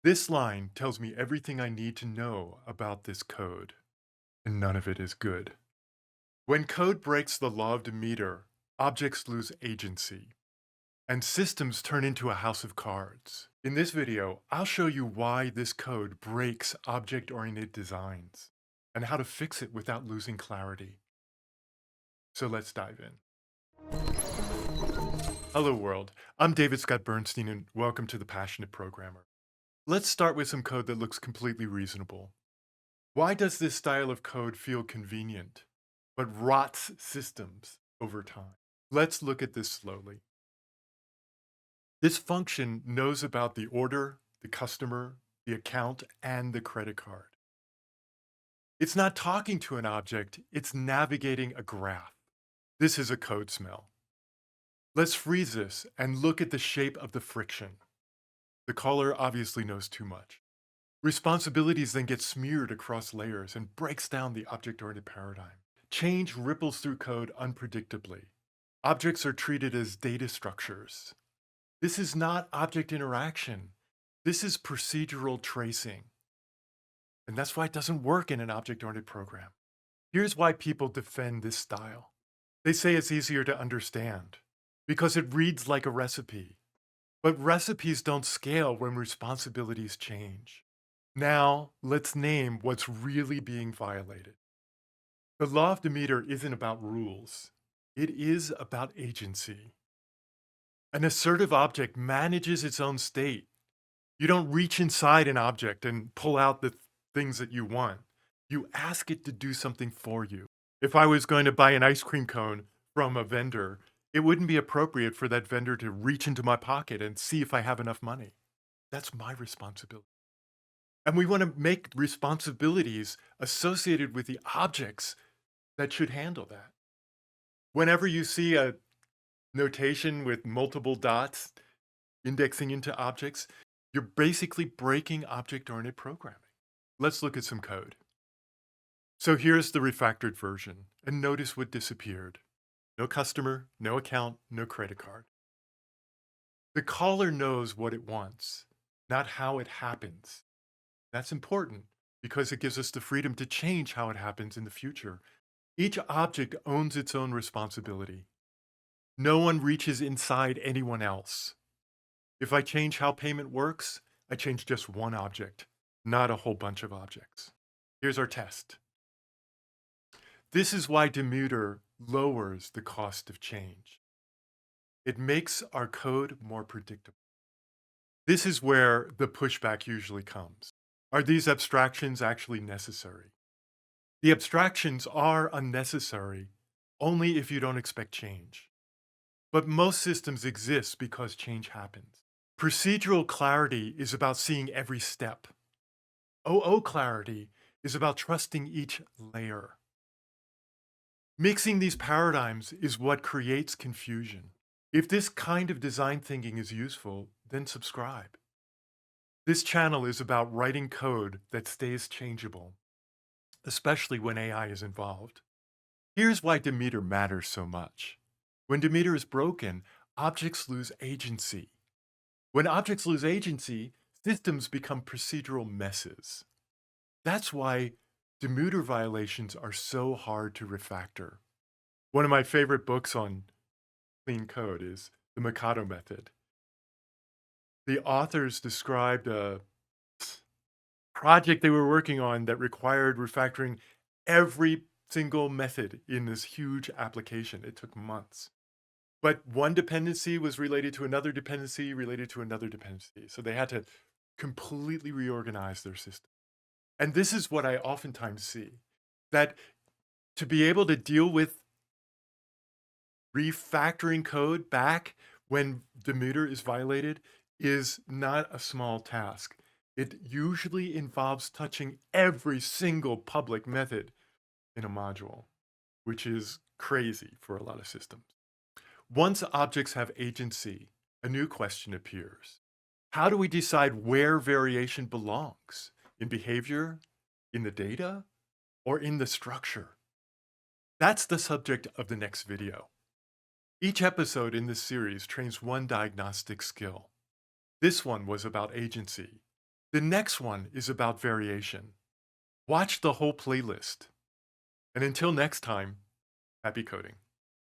This line tells me everything I need to know about this code, and none of it is good. When code breaks the law of Demeter, objects lose agency, and systems turn into a house of cards. In this video, I'll show you why this code breaks object-oriented designs, and how to fix it without losing clarity. So let's dive in. Hello world, I'm David Scott Bernstein and welcome to The Passionate Programmer. Let's start with some code that looks completely reasonable. Why does this style of code feel convenient, but rots systems over time? Let's look at this slowly. This function knows about the order, the customer, the account, and the credit card. It's not talking to an object, it's navigating a graph. This is a code smell. Let's freeze this and look at the shape of the friction. The caller obviously knows too much. Responsibilities then get smeared across layers and breaks down the object-oriented paradigm. Change ripples through code unpredictably. Objects are treated as data structures. This is not object interaction. This is procedural tracing. And that's why it doesn't work in an object-oriented program. Here's why people defend this style. They say it's easier to understand because it reads like a recipe. But recipes don't scale when responsibilities change. Now, let's name what's really being violated. The law of Demeter isn't about rules. It is about agency. An assertive object manages its own state. You don't reach inside an object and pull out the things that you want. You ask it to do something for you. If I was going to buy an ice cream cone from a vendor, it wouldn't be appropriate for that vendor to reach into my pocket and see if I have enough money. That's my responsibility. And we want to make responsibilities associated with the objects that should handle that. Whenever you see a notation with multiple dots indexing into objects, you're basically breaking object-oriented programming. Let's look at some code. So here's the refactored version, and notice what disappeared. No customer, no account, no credit card. The caller knows what it wants, not how it happens. That's important because it gives us the freedom to change how it happens in the future. Each object owns its own responsibility. No one reaches inside anyone else. If I change how payment works, I change just one object, not a whole bunch of objects. Here's our test. This is why Demeter lowers the cost of change. It makes our code more predictable. This is where the pushback usually comes. Are these abstractions actually necessary? The abstractions are unnecessary only if you don't expect change. But most systems exist because change happens. Procedural clarity is about seeing every step. OO clarity is about trusting each layer. Mixing these paradigms is what creates confusion. If this kind of design thinking is useful, then subscribe. This channel is about writing code that stays changeable, especially when AI is involved. Here's why Demeter matters so much. When Demeter is broken, objects lose agency. When objects lose agency, systems become procedural messes. That's why Demeter violations are so hard to refactor. One of my favorite books on clean code is The Mikado Method. The authors described a project they were working on that required refactoring every single method in this huge application. It took months. But one dependency was related to another dependency, related to another dependency. So they had to completely reorganize their system. And this is what I oftentimes see, that to be able to deal with refactoring code back when Demeter is violated is not a small task. It usually involves touching every single public method in a module, which is crazy for a lot of systems. Once objects have agency, a new question appears. How do we decide where variation belongs? In behavior, in the data, or in the structure? That's the subject of the next video. Each episode in this series trains one diagnostic skill. This one was about agency. The next one is about variation. Watch the whole playlist. And until next time, happy coding.